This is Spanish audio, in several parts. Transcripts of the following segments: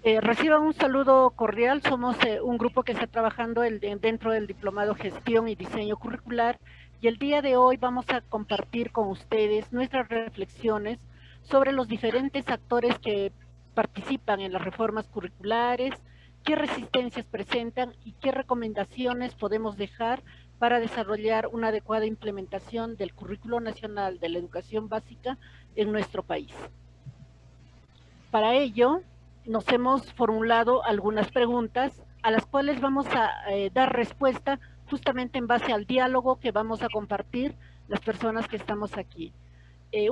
Reciban un saludo cordial. Somos un grupo que está trabajando dentro del Diplomado Gestión y Diseño Curricular, y el día de hoy vamos a compartir con ustedes nuestras reflexiones sobre los diferentes actores que participan en las reformas curriculares, qué resistencias presentan y qué recomendaciones podemos dejar para desarrollar una adecuada implementación del Currículo Nacional de la Educación Básica en nuestro país. Para ello, nos hemos formulado algunas preguntas a las cuales vamos a dar respuesta justamente en base al diálogo que vamos a compartir las personas que estamos aquí.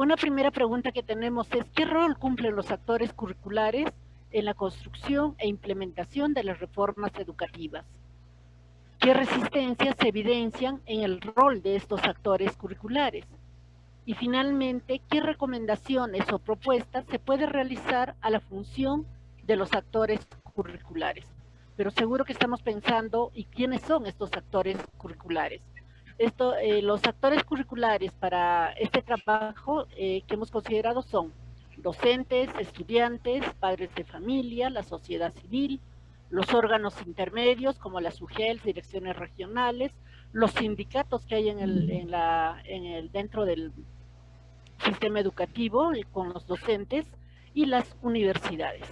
Una primera pregunta que tenemos es: ¿qué rol cumplen los actores curriculares en la construcción e implementación de las reformas educativas? ¿Qué resistencias se evidencian en el rol de estos actores curriculares? Y finalmente, ¿qué recomendaciones o propuestas se puede realizar a la función de los actores curriculares? Pero seguro que estamos pensando, ¿y quiénes son estos actores curriculares? Los actores curriculares para este trabajo que hemos considerado son docentes, estudiantes, padres de familia, la sociedad civil, los órganos intermedios como las UGELs, direcciones regionales, los sindicatos que hay dentro del sistema educativo con los docentes y las universidades.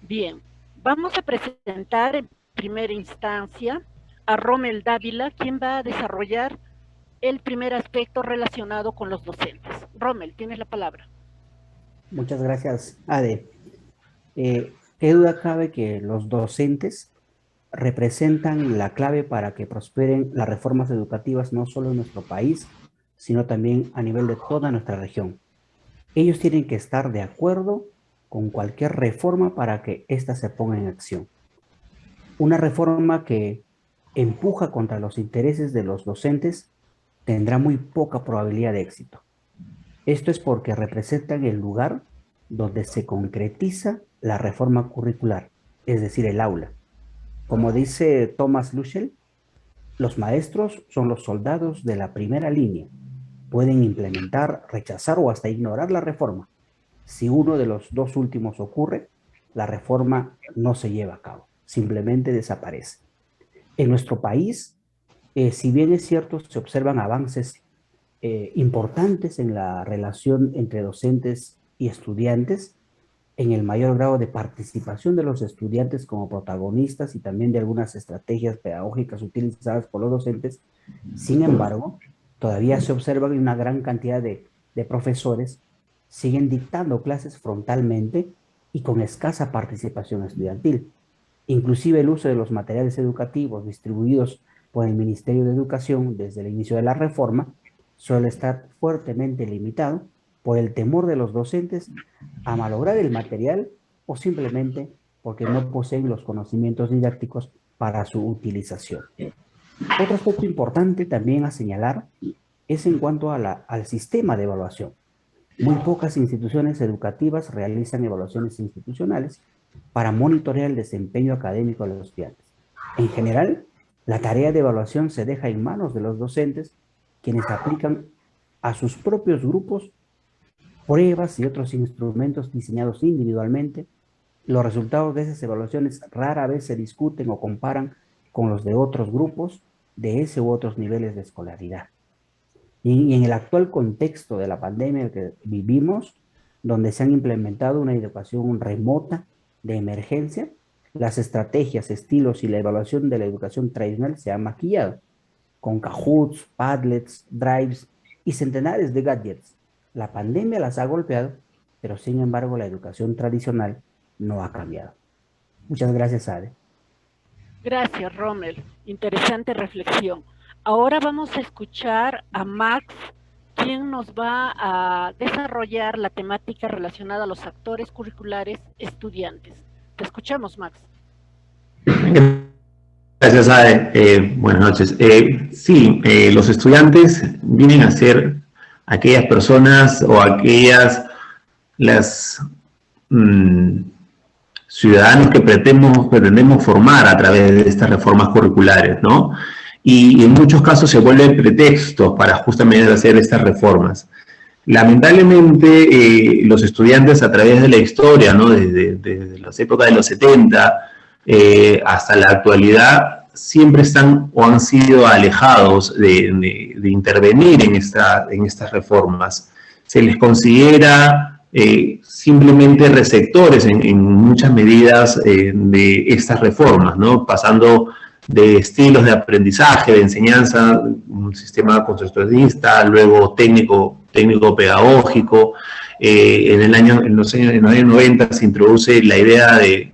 Bien, vamos a presentar en primera instancia a Rommel Dávila, quien va a desarrollar el primer aspecto relacionado con los docentes. Rommel, tienes la palabra. Muchas gracias, Ade. Qué duda cabe que los docentes representan la clave para que prosperen las reformas educativas no solo en nuestro país, sino también a nivel de toda nuestra región. Ellos tienen que estar de acuerdo con cualquier reforma para que ésta se ponga en acción. Una reforma que empuja contra los intereses de los docentes tendrá muy poca probabilidad de éxito. Esto es porque representan el lugar donde se concretiza la reforma curricular, es decir, el aula. Como dice Thomas Luschel, los maestros son los soldados de la primera línea. Pueden implementar, rechazar o hasta ignorar la reforma. Si uno de los dos últimos ocurre, la reforma no se lleva a cabo, simplemente desaparece. En nuestro país, si bien es cierto, se observan avances importantes en la relación entre docentes y estudiantes, en el mayor grado de participación de los estudiantes como protagonistas y también de algunas estrategias pedagógicas utilizadas por los docentes. Sin embargo, todavía se observa que una gran cantidad de profesores siguen dictando clases frontalmente y con escasa participación estudiantil. Inclusive el uso de los materiales educativos distribuidos por el Ministerio de Educación desde el inicio de la reforma suele estar fuertemente limitado por el temor de los docentes a malograr el material o simplemente porque no poseen los conocimientos didácticos para su utilización. Otro aspecto importante también a señalar es en cuanto al sistema de evaluación. Muy pocas instituciones educativas realizan evaluaciones institucionales para monitorear el desempeño académico de los estudiantes. En general, la tarea de evaluación se deja en manos de los docentes, quienes aplican a sus propios grupos pruebas y otros instrumentos diseñados individualmente. Los resultados de esas evaluaciones rara vez se discuten o comparan con los de otros grupos de ese u otros niveles de escolaridad. Y en el actual contexto de la pandemia en el que vivimos, donde se han implementado una educación remota de emergencia, las estrategias, estilos y la evaluación de la educación tradicional se han maquillado con Kahoots, Padlets, Drives y centenares de gadgets. La pandemia las ha golpeado, pero sin embargo la educación tradicional no ha cambiado. Muchas gracias, Ade. Gracias, Rommel. Interesante reflexión. Ahora vamos a escuchar a Max, quien nos va a desarrollar la temática relacionada a los actores curriculares estudiantes. Te escuchamos, Max. Gracias, Ade. Buenas noches. Sí, los estudiantes vienen a ser aquellas personas o aquellas ciudadanos que pretendemos formar a través de estas reformas curriculares, ¿no? Y en muchos casos se vuelven pretextos para justamente hacer estas reformas. Lamentablemente, los estudiantes a través de la historia, ¿no? Desde las épocas de los 70 hasta la actualidad, siempre están o han sido alejados de intervenir en estas reformas. Se les considera simplemente receptores en muchas medidas de estas reformas, ¿no? Pasando de estilos de aprendizaje, de enseñanza, un sistema constructivista, luego técnico-pedagógico. En los años 90 se introduce la idea de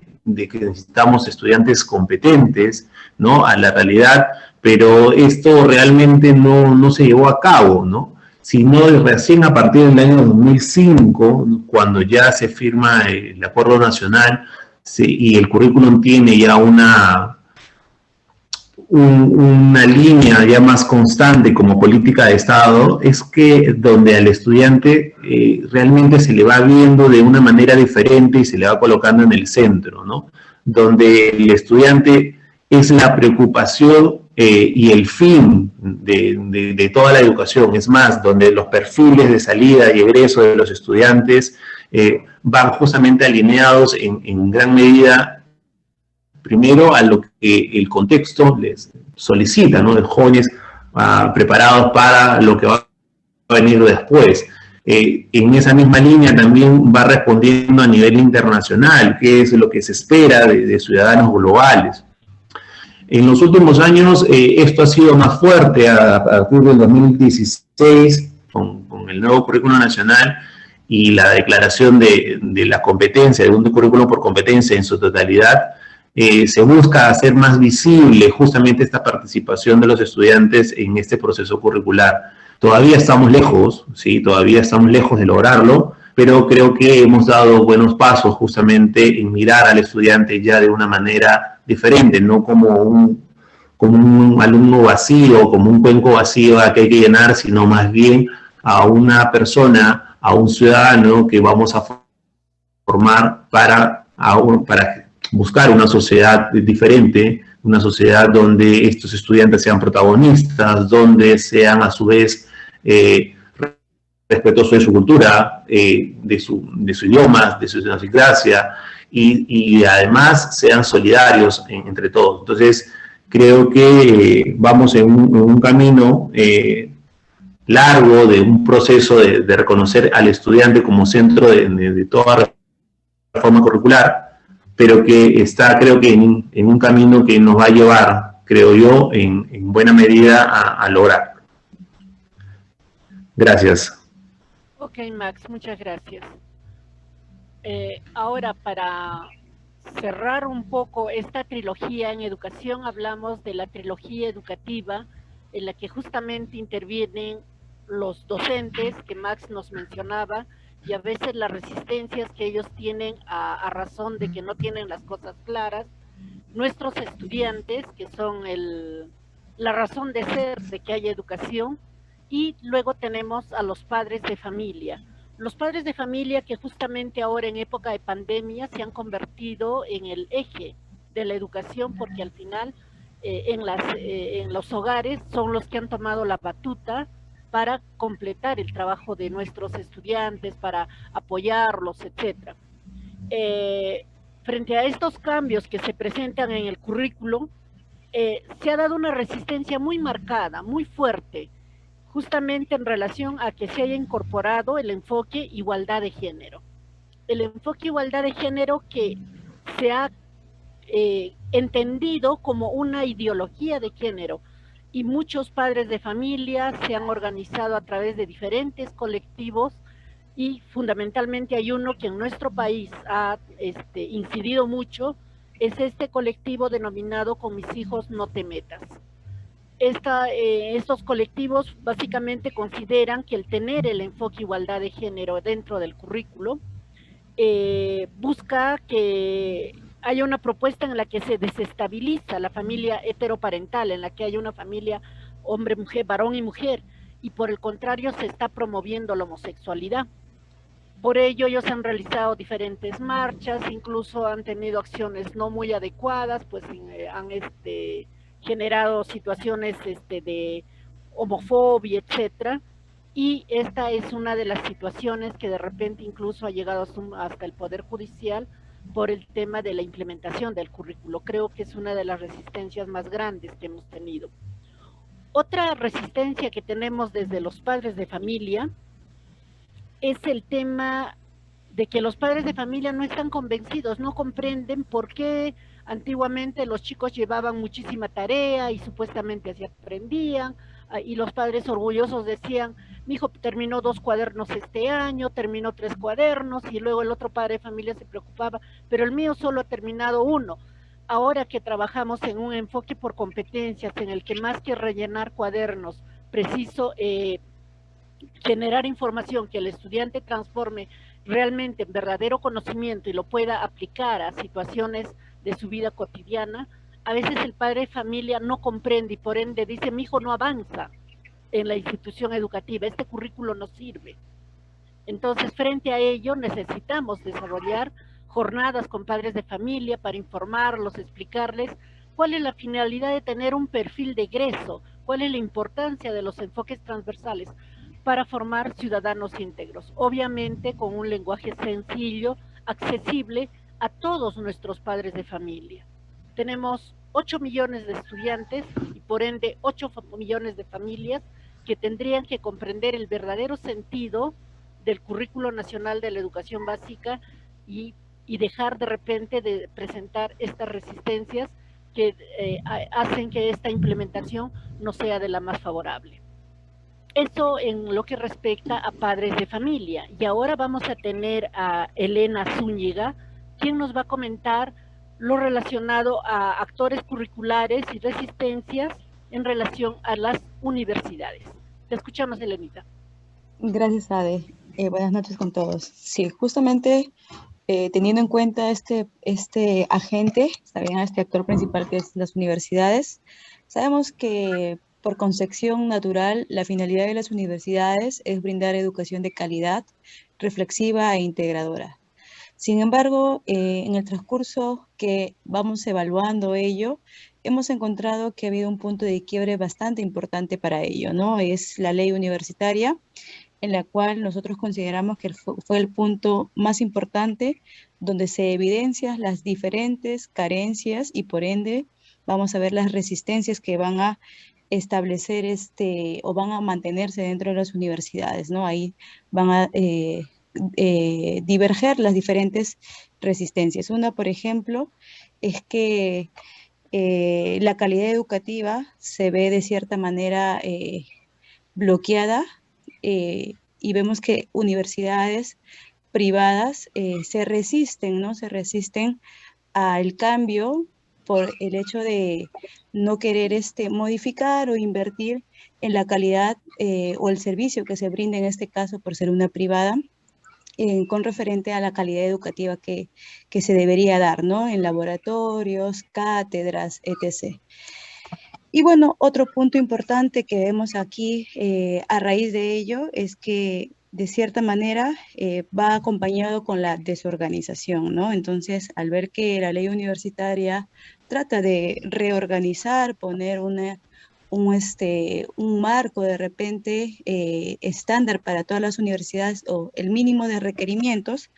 que necesitamos estudiantes competentes, ¿no? A la realidad, pero esto realmente no se llevó a cabo, ¿no? Sino recién a partir del año 2005, cuando ya se firma el Acuerdo Nacional y el currículum tiene ya una línea ya más constante como política de Estado, es que donde al estudiante realmente se le va viendo de una manera diferente y se le va colocando en el centro, ¿no? Donde el estudiante es la preocupación y el fin de toda la educación. Es más, donde los perfiles de salida y egreso de los estudiantes van justamente alineados en gran medida, primero, a lo que el contexto les solicita, ¿no? De jóvenes preparados para lo que va a venir después. En esa misma línea también va respondiendo a nivel internacional, qué es lo que se espera de ciudadanos globales. En los últimos años esto ha sido más fuerte a partir del 2016 con el nuevo currículo nacional y la declaración de la competencia, de un currículo por competencia en su totalidad. Se busca hacer más visible justamente esta participación de los estudiantes en este proceso curricular. Todavía estamos lejos, ¿sí? Todavía estamos lejos de lograrlo, pero creo que hemos dado buenos pasos justamente en mirar al estudiante ya de una manera diferente, no como un alumno vacío, como un cuenco vacío que hay que llenar, sino más bien a una persona, a un ciudadano que vamos a formar para buscar una sociedad diferente, una sociedad donde estos estudiantes sean protagonistas, donde sean a su vez respetuosos de su cultura, de su idioma, de su idiosincrasia, y además sean solidarios entre todos. Entonces, creo que vamos en un camino largo de un proceso de reconocer al estudiante como centro de toda reforma curricular, pero que está, creo que, en un camino que nos va a llevar, creo yo, en buena medida a lograr. Gracias. Ok, Max, muchas gracias. Ahora, para cerrar un poco esta trilogía en educación, hablamos de la trilogía educativa, en la que justamente intervienen los docentes que Max nos mencionaba, y a veces las resistencias que ellos tienen a razón de que no tienen las cosas claras, nuestros estudiantes, que son la razón de ser de que haya educación, y luego tenemos a los padres de familia. Los padres de familia que justamente ahora en época de pandemia se han convertido en el eje de la educación, porque al final en los hogares son los que han tomado la batuta para completar el trabajo de nuestros estudiantes, para apoyarlos, etc. Frente a estos cambios que se presentan en el currículo, se ha dado una resistencia muy marcada, muy fuerte, justamente en relación a que se haya incorporado el enfoque igualdad de género. El enfoque igualdad de género que se ha entendido como una ideología de género, y muchos padres de familia se han organizado a través de diferentes colectivos, y fundamentalmente hay uno que en nuestro país ha incidido mucho, es este colectivo denominado Con mis hijos no te metas. Estos colectivos básicamente consideran que el tener el enfoque igualdad de género dentro del currículo busca que haya una propuesta en la que se desestabiliza la familia heteroparental, en la que haya una familia hombre-mujer, varón y mujer, y por el contrario se está promoviendo la homosexualidad. Por ello ellos han realizado diferentes marchas, incluso han tenido acciones no muy adecuadas, pues han generado situaciones de homofobia, etcétera, y esta es una de las situaciones que de repente incluso ha llegado hasta el Poder Judicial por el tema de la implementación del currículo. Creo que es una de las resistencias más grandes que hemos tenido. Otra resistencia que tenemos desde los padres de familia es el tema de que los padres de familia no están convencidos, no comprenden por qué antiguamente los chicos llevaban muchísima tarea y supuestamente así aprendían, y los padres orgullosos decían, mi hijo terminó 2 cuadernos este año, terminó 3 cuadernos, y luego el otro padre de familia se preocupaba, pero el mío solo ha terminado 1. Ahora que trabajamos en un enfoque por competencias, en el que más que rellenar cuadernos, preciso generar información que el estudiante transforme realmente en verdadero conocimiento y lo pueda aplicar a situaciones de su vida cotidiana, a veces el padre de familia no comprende y por ende dice, mi hijo no avanza en la institución educativa, este currículo no sirve. Entonces, frente a ello, necesitamos desarrollar jornadas con padres de familia para informarlos, explicarles cuál es la finalidad de tener un perfil de egreso, cuál es la importancia de los enfoques transversales para formar ciudadanos íntegros, obviamente con un lenguaje sencillo, accesible a todos nuestros padres de familia. Tenemos 8 millones de estudiantes y por ende 8 millones de familias que tendrían que comprender el verdadero sentido del Currículo Nacional de la Educación Básica y dejar de repente de presentar estas resistencias que hacen que esta implementación no sea de la más favorable. Eso en lo que respecta a padres de familia. Y ahora vamos a tener a Elena Zúñiga, quien nos va a comentar lo relacionado a actores curriculares y resistencias en relación a las universidades. Te escuchamos, Elenita. Gracias, Ade. Buenas noches con todos. Sí, justamente teniendo en cuenta este agente, también este actor principal que es las universidades, sabemos que por concepción natural la finalidad de las universidades es brindar educación de calidad, reflexiva e integradora. Sin embargo, en el transcurso que vamos evaluando ello, hemos encontrado que ha habido un punto de quiebre bastante importante para ello, ¿no? Es la ley universitaria, en la cual nosotros consideramos que fue el punto más importante donde se evidencian las diferentes carencias y por ende vamos a ver las resistencias que van a establecer o van a mantenerse dentro de las universidades, ¿no? Ahí van a diverger las diferentes resistencias. Una, por ejemplo, es que la calidad educativa se ve de cierta manera bloqueada y vemos que universidades privadas se resisten, ¿no? Se resisten al cambio por el hecho de no querer modificar o invertir en la calidad o el servicio que se brinda en este caso por ser una privada con referente a la calidad educativa que se debería dar, ¿no? En laboratorios, cátedras, etc. Y bueno, otro punto importante que vemos aquí a raíz de ello es que de cierta manera va acompañado con la desorganización, ¿no? Entonces, al ver que la ley universitaria trata de reorganizar, poner un marco de repente estándar para todas las universidades o el mínimo de requerimientos,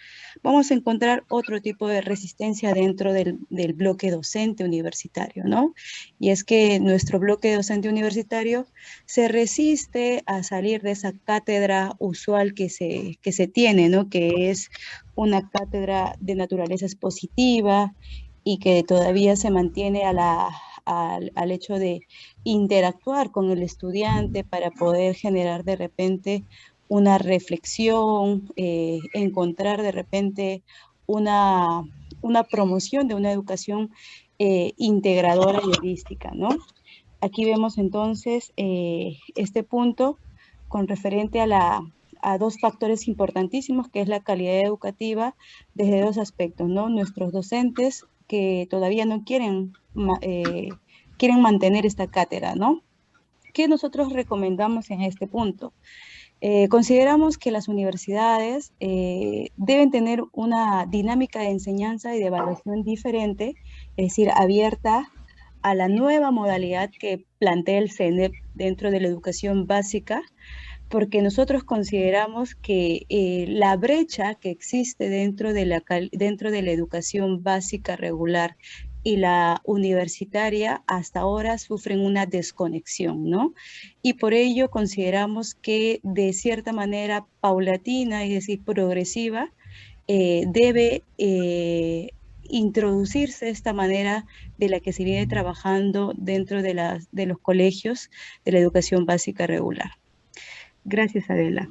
vamos a encontrar otro tipo de resistencia dentro del bloque docente universitario, ¿no? Y es que nuestro bloque docente universitario se resiste a salir de esa cátedra usual que se tiene, ¿no? Que es una cátedra de naturaleza expositiva y que todavía se mantiene al hecho de interactuar con el estudiante para poder generar de repente una reflexión, encontrar de repente una promoción de una educación integradora y holística, ¿no? Aquí vemos entonces este punto con referente a dos factores importantísimos, que es la calidad educativa desde dos aspectos, ¿no? Nuestros docentes que todavía no quieren mantener esta cátedra, ¿no? ¿Qué nosotros recomendamos en este punto? Consideramos que las universidades deben tener una dinámica de enseñanza y de evaluación diferente, es decir, abierta a la nueva modalidad que plantea el CENEP dentro de la educación básica, porque nosotros consideramos que la brecha que existe dentro de la educación básica regular y la universitaria hasta ahora sufren una desconexión, ¿no? Y por ello consideramos que de cierta manera paulatina, es decir, progresiva, debe introducirse esta manera de la que se viene trabajando dentro de los colegios de la educación básica regular. Gracias, Adela.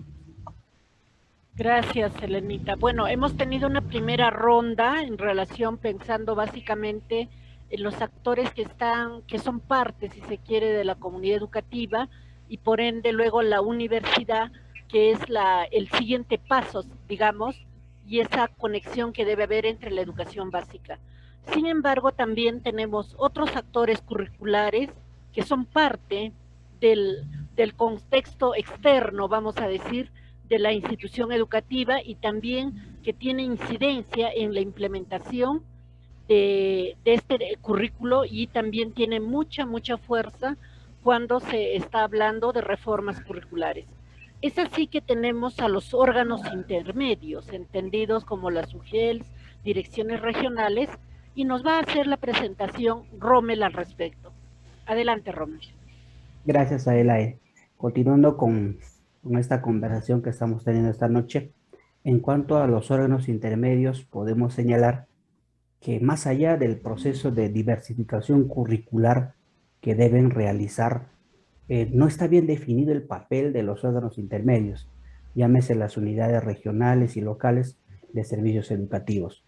Gracias, Elenita. Bueno, hemos tenido una primera ronda en relación, pensando básicamente en los actores que son parte, si se quiere, de la comunidad educativa, y por ende luego la universidad, que es el siguiente paso, digamos, y esa conexión que debe haber entre la educación básica. Sin embargo, también tenemos otros actores curriculares que son parte del contexto externo, vamos a decir, de la institución educativa, y también que tiene incidencia en la implementación de este currículo, y también tiene mucha fuerza cuando se está hablando de reformas curriculares. Es así que tenemos a los órganos intermedios, entendidos como las UGELs, direcciones regionales, y nos va a hacer la presentación Rommel al respecto. Adelante, Rommel. Gracias, Adela. Continuando con esta conversación que estamos teniendo esta noche, en cuanto a los órganos intermedios, podemos señalar que más allá del proceso de diversificación curricular que deben realizar, no está bien definido el papel de los órganos intermedios, llámese las unidades regionales y locales de servicios educativos,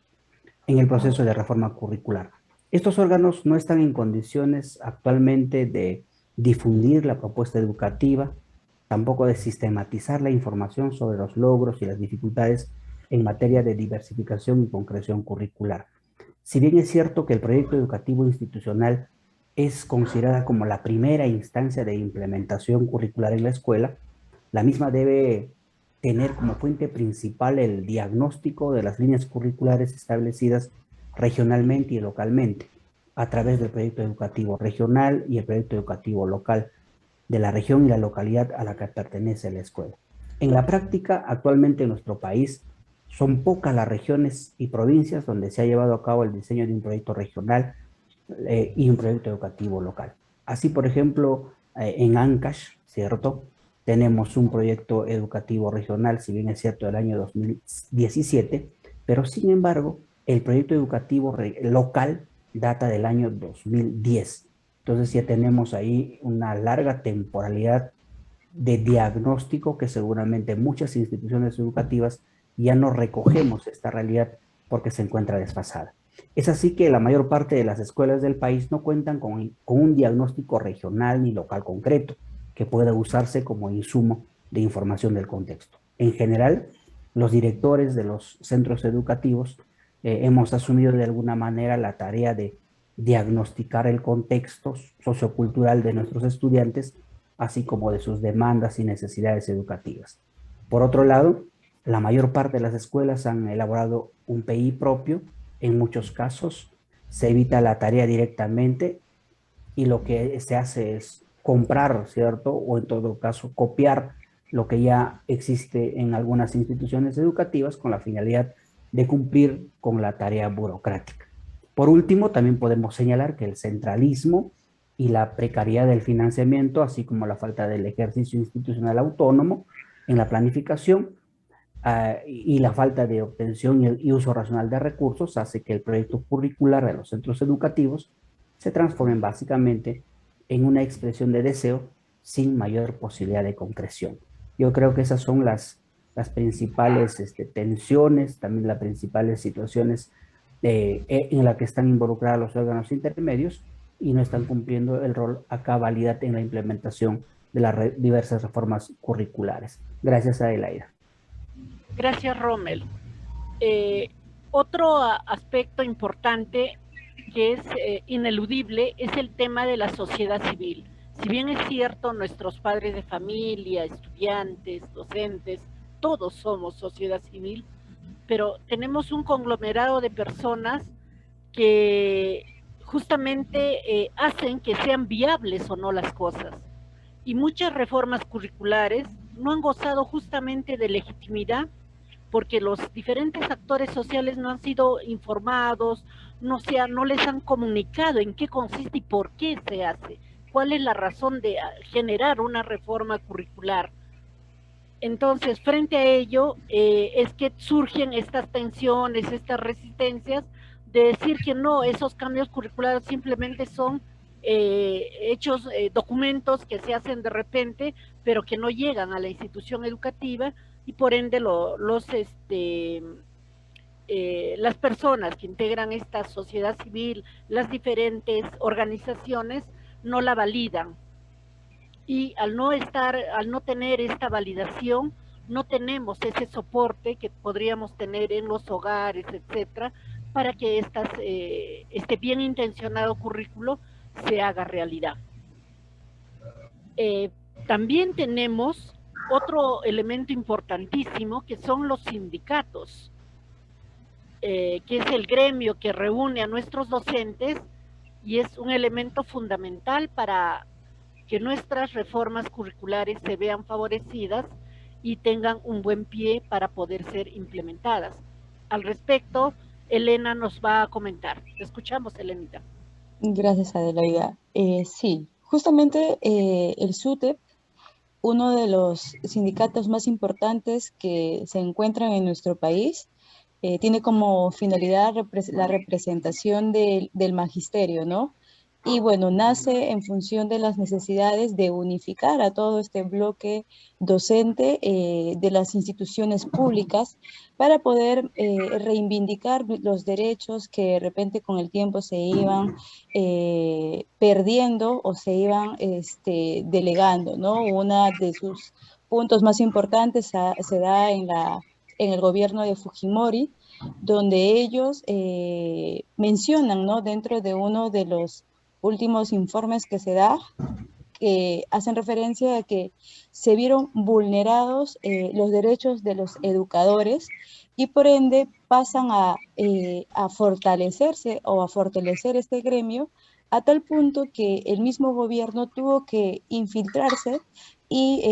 en el proceso de reforma curricular. Estos órganos no están en condiciones actualmente de difundir la propuesta educativa, tampoco de sistematizar la información sobre los logros y las dificultades en materia de diversificación y concreción curricular. Si bien es cierto que el proyecto educativo institucional es considerada como la primera instancia de implementación curricular en la escuela, la misma debe tener como fuente principal el diagnóstico de las líneas curriculares establecidas regionalmente y localmente, a través del proyecto educativo regional y el proyecto educativo local de la región y la localidad a la que pertenece la escuela. En la práctica, actualmente en nuestro país, son pocas las regiones y provincias donde se ha llevado a cabo el diseño de un proyecto regional y un proyecto educativo local. Así, por ejemplo, en Ancash, ¿cierto?, tenemos un proyecto educativo regional, si bien es cierto, del año 2017, pero sin embargo, el proyecto educativo local data del año 2010. Entonces ya tenemos ahí una larga temporalidad de diagnóstico que seguramente muchas instituciones educativas ya no recogemos esta realidad porque se encuentra desfasada. Es así que la mayor parte de las escuelas del país no cuentan con un diagnóstico regional ni local concreto que pueda usarse como insumo de información del contexto. En general, los directores de los centros educativos hemos asumido de alguna manera la tarea de diagnosticar el contexto sociocultural de nuestros estudiantes, así como de sus demandas y necesidades educativas. Por otro lado, la mayor parte de las escuelas han elaborado un PI propio. En muchos casos se evita la tarea directamente y lo que se hace es comprar, ¿cierto? O en todo caso copiar lo que ya existe en algunas instituciones educativas con la finalidad de cumplir con la tarea burocrática. Por último, también podemos señalar que el centralismo y la precariedad del financiamiento, así como la falta del ejercicio institucional autónomo en la planificación y la falta de obtención y uso racional de recursos, hace que el proyecto curricular de los centros educativos se transforme básicamente en una expresión de deseo sin mayor posibilidad de concreción. Yo creo que esas son las principales tensiones, también las principales situaciones en las que están involucrados los órganos intermedios y no están cumpliendo el rol a cabalidad en la implementación de las diversas reformas curriculares. Gracias, Adelaida. Gracias, Rommel. Otro aspecto importante que es ineludible es el tema de la sociedad civil. Si bien es cierto, nuestros padres de familia, estudiantes, docentes, todos somos sociedad civil, pero tenemos un conglomerado de personas que justamente hacen que sean viables o no las cosas. Y muchas reformas curriculares no han gozado justamente de legitimidad porque los diferentes actores sociales no han sido informados, no les han comunicado en qué consiste y por qué se hace, cuál es la razón de generar una reforma curricular. Entonces, frente a ello, es que surgen estas tensiones, estas resistencias, de decir que no, esos cambios curriculares simplemente son hechos, documentos que se hacen de repente, pero que no llegan a la institución educativa, y por ende las personas que integran esta sociedad civil, las diferentes organizaciones, no la validan. Y al no tener esta validación, no tenemos ese soporte que podríamos tener en los hogares, etcétera, para que este bien intencionado currículo se haga realidad. También tenemos otro elemento importantísimo, que son los sindicatos, que es el gremio que reúne a nuestros docentes y es un elemento fundamental para que nuestras reformas curriculares se vean favorecidas y tengan un buen pie para poder ser implementadas. Al respecto, Elena nos va a comentar. Te escuchamos, Elenita. Gracias, Adelaida. Sí, justamente el SUTEP, uno de los sindicatos más importantes que se encuentran en nuestro país, tiene como finalidad la representación del magisterio, ¿no? Y bueno, nace en función de las necesidades de unificar a todo este bloque docente de las instituciones públicas para poder reivindicar los derechos que de repente con el tiempo se iban perdiendo o se iban delegando, ¿no? Una de sus puntos más importantes se da en el gobierno de Fujimori, donde ellos mencionan, ¿no? Dentro de uno de los últimos informes que se da, que hacen referencia a que se vieron vulnerados los derechos de los educadores y por ende pasan a fortalecerse o a fortalecer este gremio a tal punto que el mismo gobierno tuvo que infiltrarse y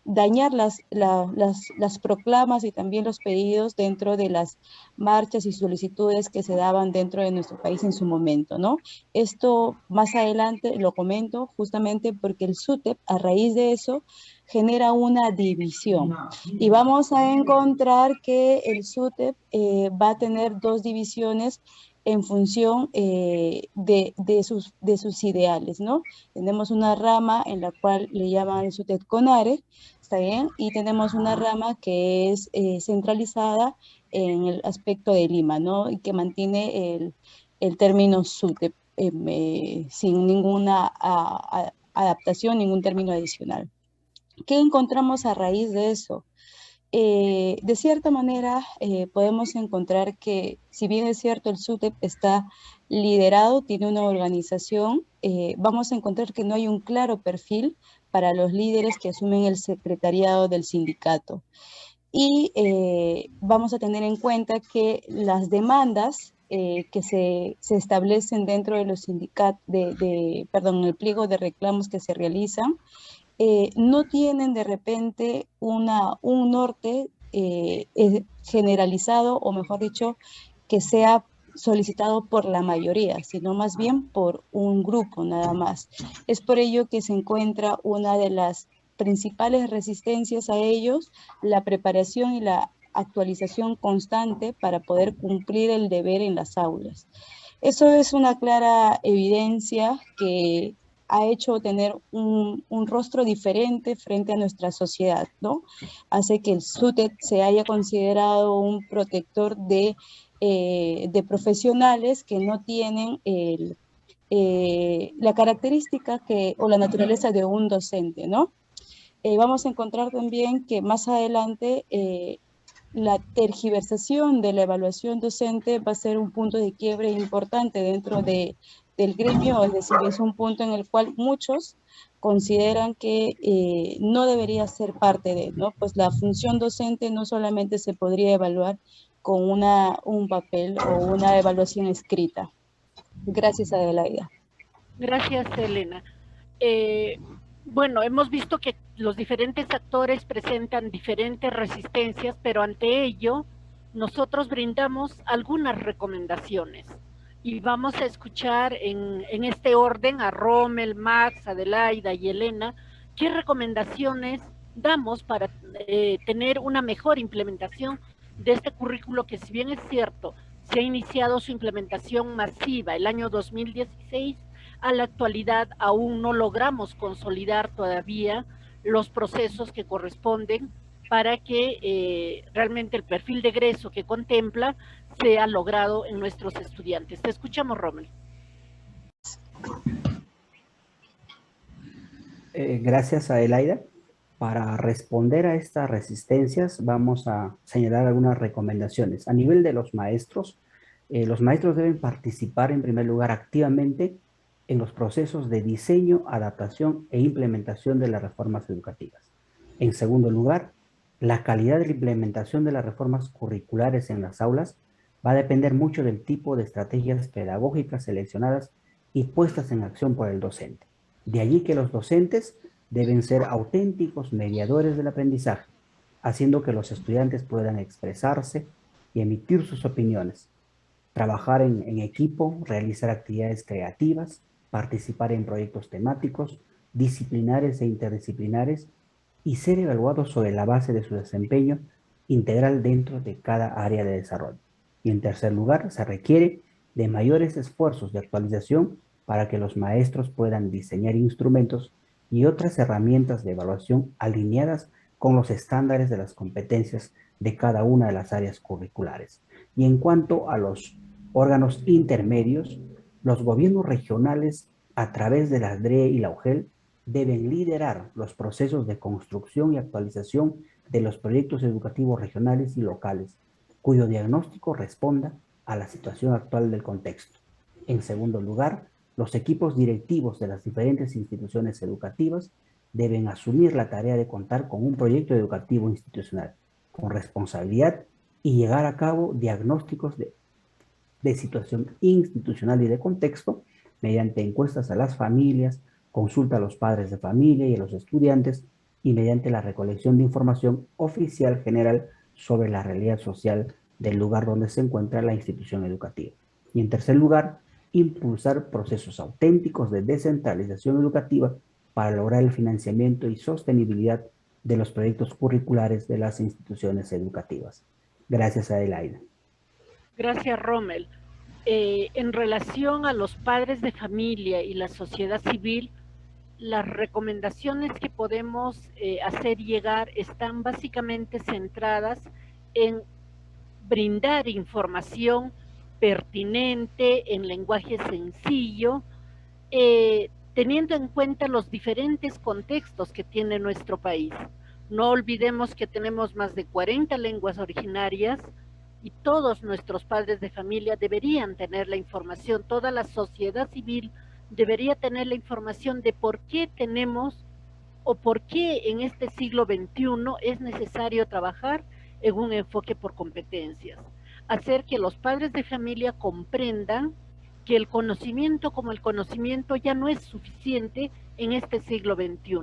dañar las proclamas y también los pedidos dentro de las marchas y solicitudes que se daban dentro de nuestro país en su momento, ¿no? Esto más adelante lo comento justamente porque el SUTEP, a raíz de eso, genera una división. Y vamos a encontrar que el SUTEP va a tener dos divisiones en función de sus ideales, ¿no? Tenemos una rama en la cual le llaman el SUTEP CONARE, ¿está bien? Y tenemos una rama que es centralizada en el aspecto de Lima, ¿no? Y que mantiene el término SUTEP sin ninguna adaptación, ningún término adicional. ¿Qué encontramos a raíz de eso? De cierta manera, podemos encontrar que, si bien es cierto, el SUTEP está liderado, tiene una organización, vamos a encontrar que no hay un claro perfil para los líderes que asumen el secretariado del sindicato. Y vamos a tener en cuenta que las demandas que se establecen dentro de los sindicatos, perdón, el pliego de reclamos que se realizan, no tienen de repente un norte generalizado, o mejor dicho, que sea solicitado por la mayoría, sino más bien por un grupo nada más. Es por ello que se encuentra una de las principales resistencias a ellos, la preparación y la actualización constante para poder cumplir el deber en las aulas. Eso es una clara evidencia que ha hecho tener un rostro diferente frente a nuestra sociedad, ¿no? Hace que el SUTEP se haya considerado un protector de profesionales que no tienen la característica o la naturaleza de un docente, ¿no? Vamos a encontrar también que más adelante la tergiversación de la evaluación docente va a ser un punto de quiebre importante dentro del gremio, es decir, es un punto en el cual muchos consideran que no debería ser parte de, ¿no? Pues la función docente no solamente se podría evaluar con un papel o una evaluación escrita. Gracias, Adelaida. Gracias, Elena. Bueno, hemos visto que los diferentes actores presentan diferentes resistencias, pero ante ello nosotros brindamos algunas recomendaciones. Y vamos a escuchar en este orden a Rommel, Max, Adelaida y Elena, qué recomendaciones damos para tener una mejor implementación de este currículo que, si bien es cierto, se ha iniciado su implementación masiva el año 2016, a la actualidad aún no logramos consolidar todavía los procesos que corresponden para que realmente el perfil de egreso que contempla sea logrado en nuestros estudiantes. Te escuchamos, Rommel. Gracias a Elaida. Para responder a estas resistencias vamos a señalar algunas recomendaciones. A nivel de los maestros deben participar en primer lugar activamente en los procesos de diseño, adaptación e implementación de las reformas educativas. En segundo lugar, la calidad de la implementación de las reformas curriculares en las aulas va a depender mucho del tipo de estrategias pedagógicas seleccionadas y puestas en acción por el docente. De allí que los docentes deben ser auténticos mediadores del aprendizaje, haciendo que los estudiantes puedan expresarse y emitir sus opiniones, trabajar en equipo, realizar actividades creativas, participar en proyectos temáticos, disciplinares e interdisciplinares y ser evaluados sobre la base de su desempeño integral dentro de cada área de desarrollo. Y en tercer lugar, se requiere de mayores esfuerzos de actualización para que los maestros puedan diseñar instrumentos y otras herramientas de evaluación alineadas con los estándares de las competencias de cada una de las áreas curriculares. Y en cuanto a los órganos intermedios, los gobiernos regionales, a través de la DRE y la UGEL, deben liderar los procesos de construcción y actualización de los proyectos educativos regionales y locales, cuyo diagnóstico responda a la situación actual del contexto. En segundo lugar, los equipos directivos de las diferentes instituciones educativas deben asumir la tarea de contar con un proyecto educativo institucional, con responsabilidad y llegar a cabo diagnósticos de situación institucional y de contexto mediante encuestas a las familias, consulta a los padres de familia y a los estudiantes y mediante la recolección de información oficial general sobre la realidad social del lugar donde se encuentra la institución educativa. Y en tercer lugar, impulsar procesos auténticos de descentralización educativa para lograr el financiamiento y sostenibilidad de los proyectos curriculares de las instituciones educativas. Gracias, Adelaida. Gracias, Rommel. En relación a los padres de familia y la sociedad civil, las recomendaciones que podemos hacer llegar están básicamente centradas en brindar información pertinente en lenguaje sencillo, teniendo en cuenta los diferentes contextos que tiene nuestro país. No olvidemos que tenemos más de 40 lenguas originarias y todos nuestros padres de familia deberían tener la información, toda la sociedad civil debería tener la información de por qué tenemos o por qué en este siglo XXI es necesario trabajar en un enfoque por competencias. Hacer que los padres de familia comprendan que el conocimiento como el conocimiento ya no es suficiente en este siglo XXI,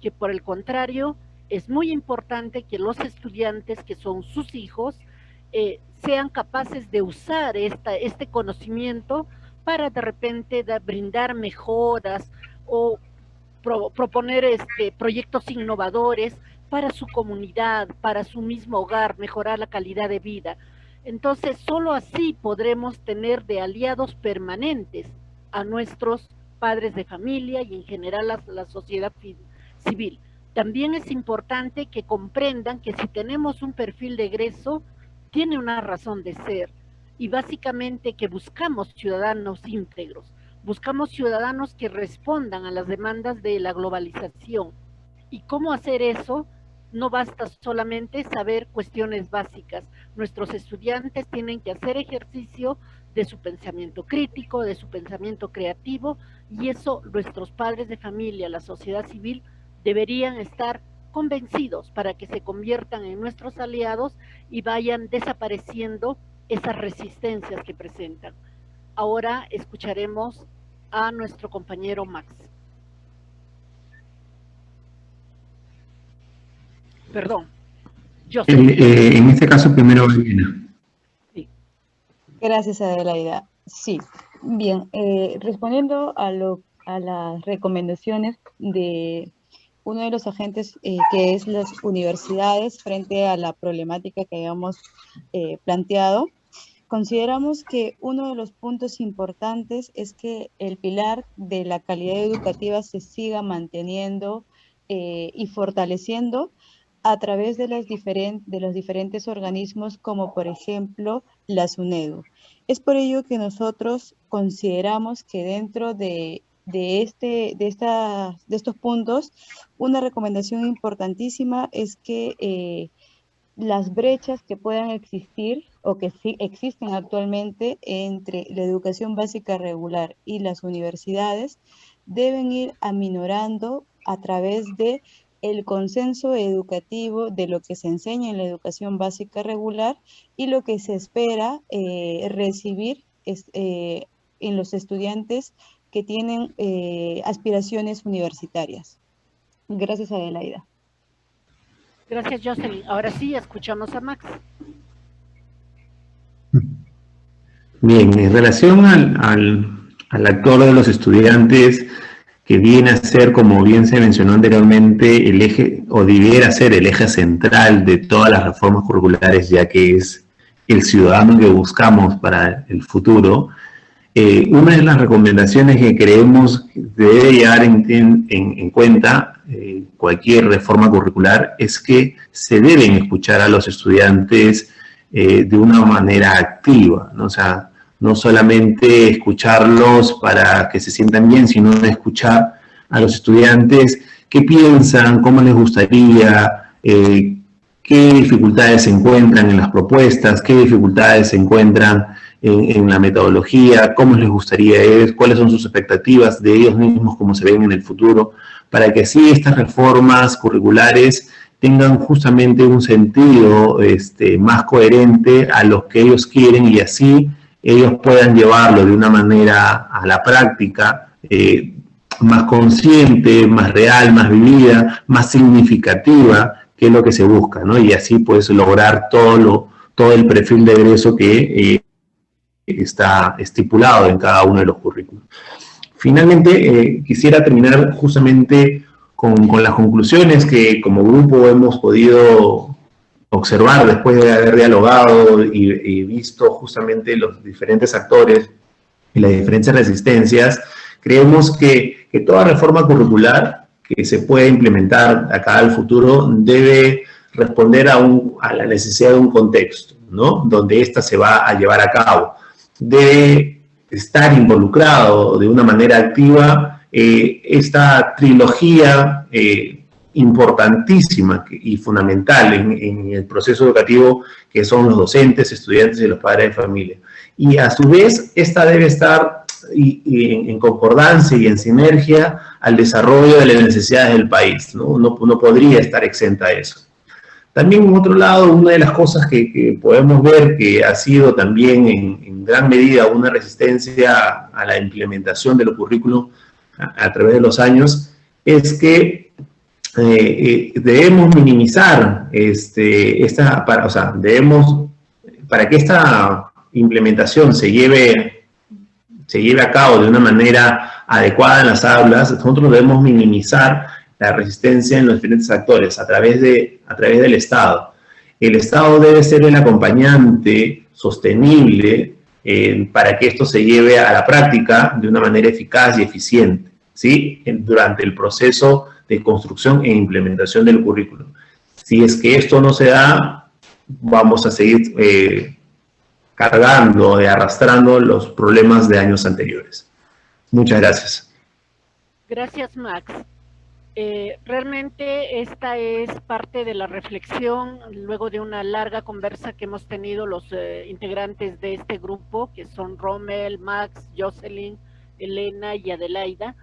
que por el contrario es muy importante que los estudiantes, que son sus hijos, sean capaces de usar este conocimiento para de repente brindar mejoras o proponer proyectos innovadores para su comunidad, para su mismo hogar, mejorar la calidad de vida. Entonces, solo así podremos tener de aliados permanentes a nuestros padres de familia y en general a la sociedad civil. También es importante que comprendan que si tenemos un perfil de egreso, tiene una razón de ser, y básicamente que buscamos ciudadanos íntegros, buscamos ciudadanos que respondan a las demandas de la globalización. ¿Y cómo hacer eso? No basta solamente saber cuestiones básicas. Nuestros estudiantes tienen que hacer ejercicio de su pensamiento crítico, de su pensamiento creativo, y eso nuestros padres de familia, la sociedad civil, deberían estar convencidos para que se conviertan en nuestros aliados y vayan desapareciendo esas resistencias que presentan. Ahora escucharemos a nuestro compañero Max. Perdón, yo sé. En este caso, primero, Elena. Sí. Gracias, Adelaida. Sí, bien, respondiendo a las recomendaciones de uno de los agentes, que es las universidades, frente a la problemática que habíamos planteado, consideramos que uno de los puntos importantes es que el pilar de la calidad educativa se siga manteniendo y fortaleciendo a través de los diferentes organismos, como por ejemplo la SUNEDU. Es por ello que nosotros consideramos que dentro de estos puntos, una recomendación importantísima es que las brechas que puedan existir o que sí existen actualmente entre la educación básica regular y las universidades deben ir aminorando a través de el consenso educativo de lo que se enseña en la educación básica regular y lo que se espera recibir en los estudiantes que tienen aspiraciones universitarias. Gracias, Adelaida. Gracias, Jocelyn. Ahora sí, escuchamos a Max. Bien, en relación al actor de los estudiantes, que viene a ser, como bien se mencionó anteriormente, el eje, o debiera ser el eje central de todas las reformas curriculares, ya que es el ciudadano que buscamos para el futuro. Una de las recomendaciones que creemos que debe llevar en cuenta cualquier reforma curricular es que se deben escuchar a los estudiantes de una manera activa, ¿no? O sea, no solamente escucharlos para que se sientan bien, sino escuchar a los estudiantes qué piensan, cómo les gustaría, qué dificultades se encuentran en las propuestas, qué dificultades se encuentran en la metodología, cómo les gustaría, cuáles son sus expectativas de ellos mismos, cómo se ven en el futuro, para que así estas reformas curriculares tengan justamente un sentido más coherente a lo que ellos quieren y así ellos puedan llevarlo de una manera a la práctica más consciente, más real, más vivida, más significativa, que es lo que se busca, ¿no? Y así pues lograr todo el perfil de egreso que está estipulado en cada uno de los currículos. Finalmente, quisiera terminar justamente con las conclusiones que como grupo hemos podido observar después de haber dialogado y visto justamente los diferentes actores y las diferentes resistencias. Creemos que toda reforma curricular que se pueda implementar acá al futuro debe responder a la necesidad de un contexto, ¿no? Donde ésta se va a llevar a cabo. Debe estar involucrado de una manera activa esta trilogía importantísima y fundamental en el proceso educativo, que son los docentes, estudiantes y los padres de familia. Y a su vez, esta debe estar en concordancia y en sinergia al desarrollo de las necesidades del país, ¿no? No podría estar exenta a eso. También, en otro lado, una de las cosas que podemos ver que ha sido también en gran medida una resistencia a la implementación de los currículos a través de los años es que debemos minimizar para que esta implementación se lleve a cabo de una manera adecuada en las aulas, nosotros debemos minimizar la resistencia en los diferentes actores a través del Estado. El Estado debe ser el acompañante sostenible para que esto se lleve a la práctica de una manera eficaz y eficiente, ¿sí? Durante el proceso de construcción e implementación del currículo. Si es que esto no se da, vamos a seguir cargando y arrastrando los problemas de años anteriores. Muchas gracias. Gracias, Max. Realmente esta es parte de la reflexión luego de una larga conversa que hemos tenido los integrantes de este grupo, que son Rommel, Max, Jocelyn, Elena y Adelaida.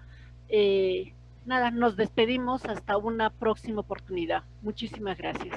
Nada, nos despedimos hasta una próxima oportunidad. Muchísimas gracias.